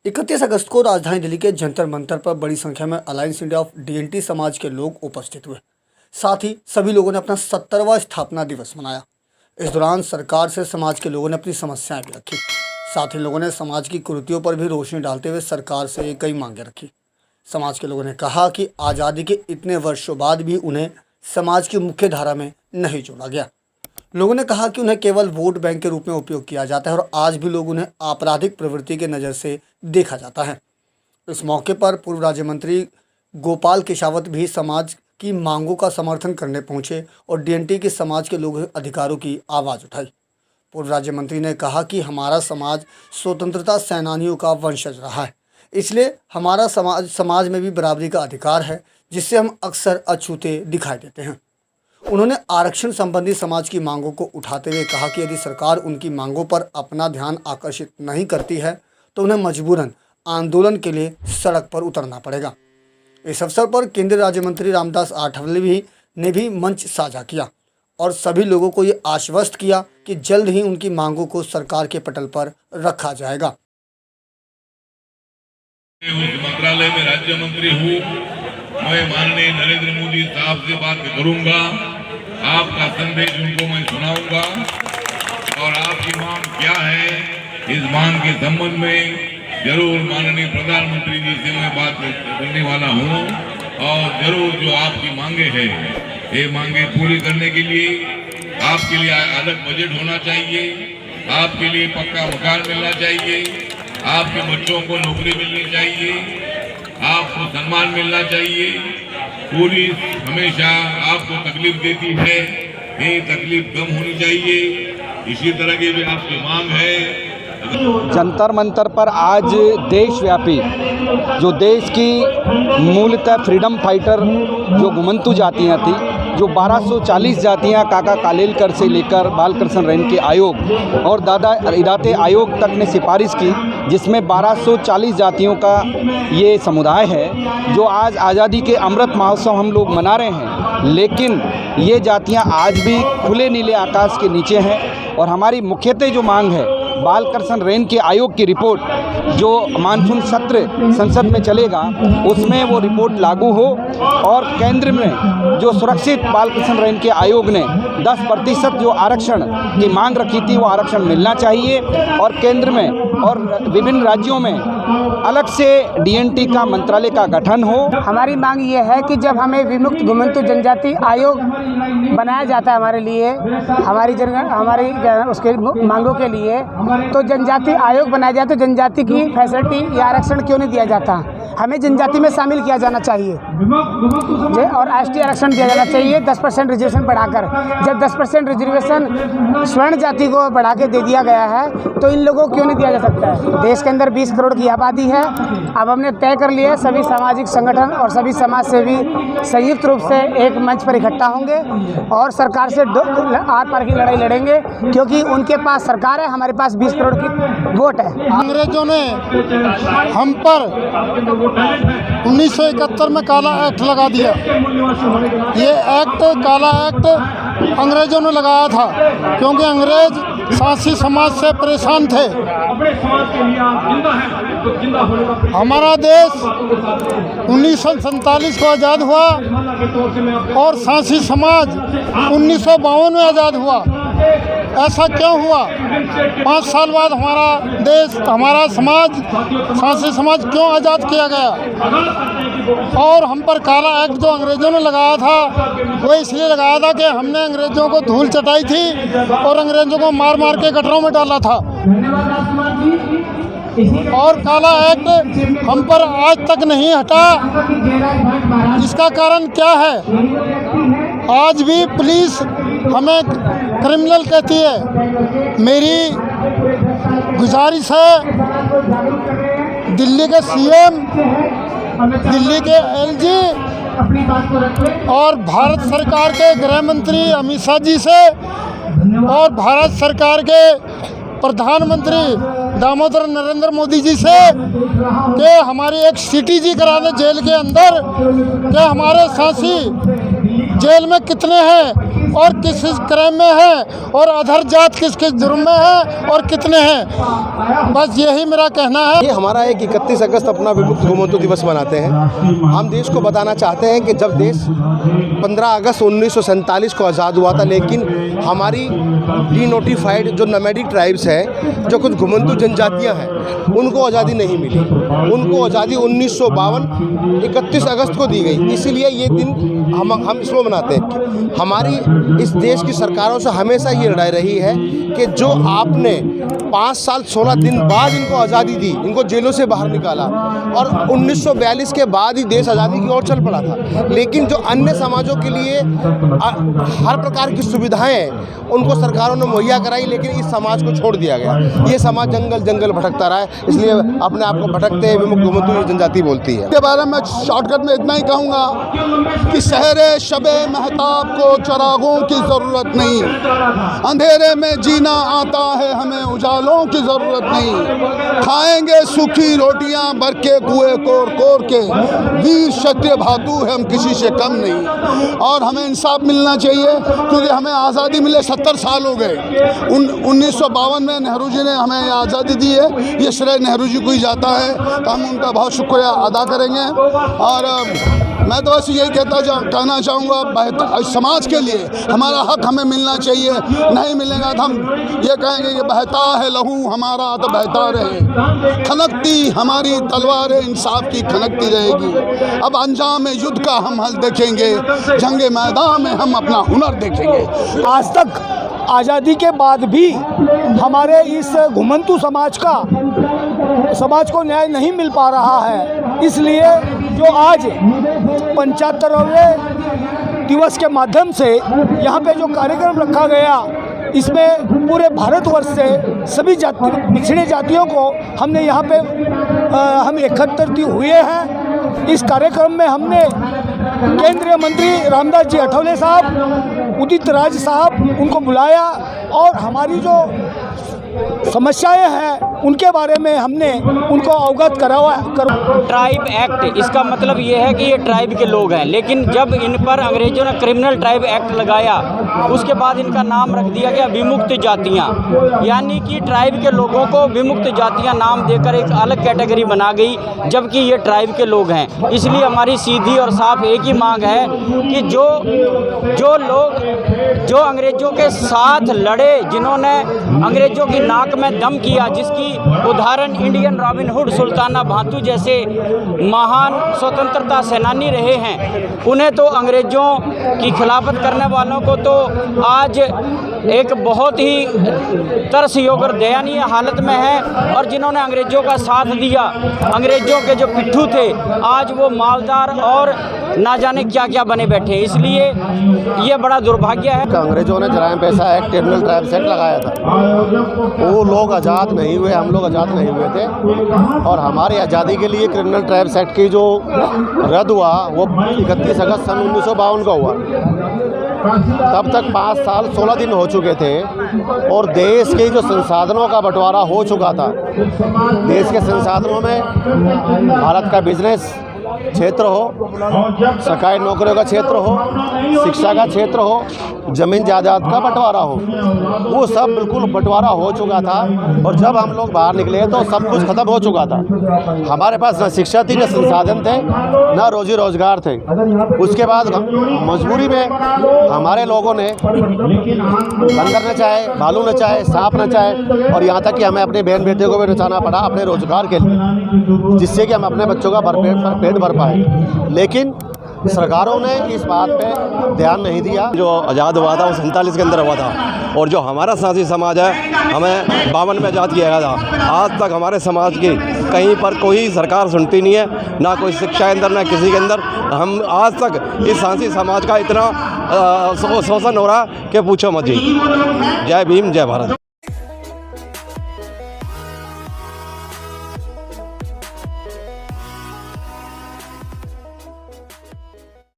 31 अगस्त को राजधानी दिल्ली के जंतर मंतर पर बड़ी संख्या में अलायंस इंडिया ऑफ डीएनटी समाज के लोग उपस्थित हुए। साथ ही सभी लोगों ने अपना 70वां स्थापना दिवस मनाया। इस दौरान सरकार से समाज के लोगों ने अपनी समस्याएं भी रखी। साथ ही लोगों ने समाज की कुरीतियों पर भी रोशनी डालते हुए सरकार से कई मांगे रखी। समाज के लोगों ने कहा कि आज़ादी के इतने वर्षों बाद भी उन्हें समाज की मुख्य धारा में नहीं जोड़ा गया। लोगों ने कहा कि उन्हें केवल वोट बैंक के रूप में उपयोग किया जाता है और आज भी लोग उन्हें आपराधिक प्रवृत्ति के नज़र से देखा जाता है। इस मौके पर पूर्व राज्य मंत्री गोपाल केशावत भी समाज की मांगों का समर्थन करने पहुंचे और डीएनटी के समाज के लोग अधिकारों की आवाज़ उठाई। पूर्व राज्य मंत्री ने कहा कि हमारा समाज स्वतंत्रता सेनानियों का वंशज रहा है, इसलिए हमारा समाज में भी बराबरी का अधिकार है, जिससे हम अक्सर अछूते दिखाई देते हैं। उन्होंने आरक्षण संबंधी समाज की मांगों को उठाते हुए कहा कि यदि सरकार उनकी मांगों पर अपना ध्यान आकर्षित नहीं करती है तो उन्हें मजबूरन आंदोलन के लिए सड़क पर उतरना पड़ेगा। इस अवसर पर केंद्रीय राज्य मंत्री रामदास आठवले ने भी मंच साझा किया और सभी लोगों को ये आश्वस्त किया कि जल्द ही उनकी मांगों को सरकार के पटल पर रखा जाएगा। उस मंत्रालय में राज्य मंत्री हूँ, मैं माननीय नरेंद्र मोदी साहब से बात करूंगा, आपका संदेश उनको मैं सुनाऊंगा और आपकी मांग क्या है, इस मांग के संबंध में जरूर माननीय प्रधानमंत्री जी से मैं बात करने वाला हूं और जरूर जो आपकी मांगे हैं, ये मांगे पूरी करने के लिए आपके लिए अलग बजट होना चाहिए, आपके लिए पक्का मकान मिलना चाहिए, आपके बच्चों को नौकरी मिलनी चाहिए, आपको सम्मान मिलना चाहिए। पुलिस हमेशा आपको तकलीफ देती है, ये तकलीफ कम होनी चाहिए। इसी तरह की भी आपकी मांग है। जंतर मंतर पर आज देशव्यापी जो देश की मूलतः फ्रीडम फाइटर जो घुमंतु जातियां थी, जो 1240 जातियां काका कालेलकर से लेकर बालकृष्ण रेणके आयोग और दादा इदाते आयोग तक ने सिफारिश की, जिसमें 1240 जातियों का ये समुदाय है जो आज आज़ादी के अमृत महोत्सव हम लोग मना रहे हैं। लेकिन ये जातियां आज भी खुले नीले आकाश के नीचे हैं और हमारी मुख्यतः जो मांग है, बालकृष्ण रेणके आयोग की रिपोर्ट जो मानसून सत्र संसद में चलेगा उसमें वो रिपोर्ट लागू हो और केंद्र में जो सुरक्षित बालकृष्ण रेणके आयोग ने 10% जो आरक्षण की मांग रखी थी वो आरक्षण मिलना चाहिए और केंद्र में और विभिन्न राज्यों में अलग से डीएनटी का मंत्रालय का गठन हो। हमारी मांग ये है कि जब हमें विमुक्त घुमंतु जनजाति आयोग बनाया जाता है हमारे लिए, हमारी उसके मांगों के लिए, तो जनजाति आयोग बनाया जाए तो जनजाति की फैसिलिटी या आरक्षण क्यों नहीं दिया जाता? हमें जनजाति में शामिल किया जाना चाहिए और एसटी आरक्षण दिया जाना चाहिए 10% रिजर्वेशन बढ़ाकर। जब 10% रिजर्वेशन स्वर्ण जाति को बढ़ा के दे दिया गया है तो इन लोगों को क्यों नहीं दिया जा सकता है? देश के अंदर 20 करोड़ की आबादी है। अब हमने तय कर लिया सभी सामाजिक संगठन और सभी समाज सेवी संयुक्त रूप से एक मंच पर इकट्ठा होंगे और सरकार से आर पार की लड़ाई लड़ेंगे, क्योंकि उनके पास सरकार है, हमारे पास 20 करोड़ की वोट है। अंग्रेजों ने हम पर 1971 में काला एक्ट लगा दिया। ये एक्ट, काला एक्ट अंग्रेजों ने लगाया था क्योंकि अंग्रेज सांसी समाज से परेशान थे। हमारा देश 1947 को आज़ाद हुआ और सांसी समाज 1952 में आज़ाद हुआ। ऐसा क्यों हुआ? 5 साल बाद हमारा देश, हमारा समाज, सांसी समाज क्यों आज़ाद किया गया? और हम पर काला एक्ट जो अंग्रेज़ों ने लगाया था वो इसलिए लगाया था कि हमने अंग्रेज़ों को धूल चटाई थी और अंग्रेज़ों को मार मार के गटरों में डाला था। और काला एक्ट हम पर आज तक नहीं हटा। इसका कारण क्या है? आज भी पुलिस हमें क्रिमिनल कहती है। मेरी गुजारिश है दिल्ली के सीएम, दिल्ली के एलजी और भारत सरकार के गृह मंत्री अमित शाह जी से और भारत सरकार के प्रधानमंत्री दामोदर नरेंद्र मोदी जी से कि हमारी एक सीटीजी करा दें जेल के अंदर, कि हमारे सांसी जेल में कितने हैं और किस किस क्राइम में है और अधर जात किस किस जुर्म में है और कितने हैं। बस यही मेरा कहना है। ये हमारा एक 31 अगस्त अपना विमुक्त घुमंतु दिवस मनाते हैं। हम देश को बताना चाहते हैं कि जब देश 15 अगस्त 1947 को आज़ाद हुआ था, लेकिन हमारी डीनोटिफाइड जो नोमैडिक ट्राइब्स है, जो कुछ घुमंतु जनजातियां हैं, उनको आज़ादी नहीं मिली। उनको आज़ादी 1952 31 अगस्त को दी गई। इसीलिए ये दिन हम इसको मनाते हैं। हमारी इस देश की सरकारों से हमेशा ये लड़ाई रही है कि जो आपने 5 साल 16 दिन बाद इनको आज़ादी दी, इनको जेलों से बाहर निकाला और 1942 के बाद ही देश आज़ादी की ओर चल पड़ा था। लेकिन जो अन्य समाजों के लिए हर प्रकार की सुविधाएं उनको सरकारों ने मुहैया कराई, लेकिन इस समाज को छोड़ दिया गया। ये समाज जंगल जंगल भटकता रहा है, इसलिए अपने आप को भटकते हैं विमुक्त घुमंतु जनजाति बोलती है। के बारे में शॉर्टकट में इतना ही कहूँगा कि शहरे शबे महताब को चरागों की ज़रूरत नहीं, अंधेरे में जीना आता है हमें, उजालों की ज़रूरत नहीं। खाएंगे सूखी रोटियां भर के कुएं कोर कोर के, वीर क्षत्रिय भातु है हम किसी से कम नहीं। और हमें इंसाफ मिलना चाहिए, क्योंकि हमें आज़ादी मिले 70 साल हो गए। 1952 में नेहरू जी ने हमें आज़ादी दी है, ये श्रेय नेहरू जी को ही जाता है, तो हम उनका बहुत शुक्रिया अदा करेंगे। और मैं तो बस यही कहना चाहूँगा, समाज के लिए हमारा हक हमें मिलना चाहिए। नहीं मिलेगा तो हम ये कहेंगे कि बहता है लहू हमारा तो बहता रहे, खनकती हमारी तलवारें इंसाफ की खनकती रहेगी। अब अंजाम युद्ध का हम हल देखेंगे, जंगे मैदान में हम अपना हुनर देखेंगे। आज तक आज़ादी के बाद भी हमारे इस घुमंतु समाज को न्याय नहीं मिल पा रहा है। इसलिए जो आज 75वें दिवस के माध्यम से यहाँ पे जो कार्यक्रम रखा गया, इसमें पूरे भारतवर्ष से सभी पिछड़ी जातियों को हमने यहाँ पे हम एकत्रित हुए हैं। इस कार्यक्रम में हमने केंद्रीय मंत्री रामदास जी अठवले साहब, उदित राज साहब, उनको बुलाया और हमारी जो समस्याएं हैं उनके बारे में हमने उनको अवगत कराया। ट्राइब एक्ट, इसका मतलब ये है कि ये ट्राइब के लोग हैं, लेकिन जब इन पर अंग्रेजों ने क्रिमिनल ट्राइब एक्ट लगाया, उसके बाद इनका नाम रख दिया गया विमुक्त जातियां, यानी कि ट्राइब के लोगों को विमुक्त जातियां नाम देकर एक अलग कैटेगरी बना गई, जबकि ये ट्राइब के लोग हैं। इसलिए हमारी सीधी और साफ एक ही मांग है कि जो लोग जो अंग्रेजों के साथ लड़े, जिन्होंने अंग्रेजों की नाक में दम किया, जिसकी उदाहरण इंडियन रॉबिन हुड, सुल्ताना भातू जैसे महान स्वतंत्रता सेनानी रहे हैं, उन्हें तो अंग्रेज़ों की खिलाफत करने वालों को तो आज एक बहुत ही तरसयोग और दयनीय हालत में है। और जिन्होंने अंग्रेज़ों का साथ दिया, अंग्रेज़ों के जो पिट्ठू थे, आज वो मालदार और ना जाने क्या क्या बने बैठे। इसलिए ये बड़ा दुर्भाग्य है। अंग्रेजों ने जराइम पेशा एक्ट, क्रिमिनल ट्राइब्स एक्ट लगाया था। वो लोग आज़ाद नहीं हुए, हम लोग आज़ाद नहीं हुए थे। और हमारी आज़ादी के लिए क्रिमिनल ट्राइब्स एक्ट की जो रद्द हुआ वो 31 अगस्त सन 1952 का हुआ। तब तक 5 साल 16 दिन हो चुके थे और देश के जो संसाधनों का बंटवारा हो चुका था। देश के संसाधनों में भारत का बिजनेस क्षेत्र हो, सरकारी नौकरियों का क्षेत्र हो, शिक्षा का क्षेत्र हो, ज़मीन जायदाद का बंटवारा हो, वो सब बिल्कुल बंटवारा हो चुका था। और जब हम लोग बाहर निकले तो सब कुछ ख़त्म हो चुका था। हमारे पास न शिक्षा थी, न संसाधन थे, न रोजी रोजगार थे। उसके बाद मजबूरी में हमारे लोगों ने बंदर न चाहे, भालू न चाहे, सांप न चाहे, और यहाँ तक कि हमें अपने बहन बेटे को भी नचाना पड़ा अपने रोजगार के लिए, जिससे कि हम अपने बच्चों का पेट भर पाए। लेकिन सरकारों ने इस बात पे ध्यान नहीं दिया। जो आज़ाद हुआ था वो 47 के अंदर हुआ था, और जो हमारा साथी समाज है हमें 52 में आज़ाद किया गया था। आज तक हमारे समाज की कहीं पर कोई सरकार सुनती नहीं है, ना कोई शिक्षा के अंदर, ना किसी के अंदर। हम आज तक इस साथी समाज का इतना शोषण हो रहा कि पूछो मत जी। जय भीम, जय भारत।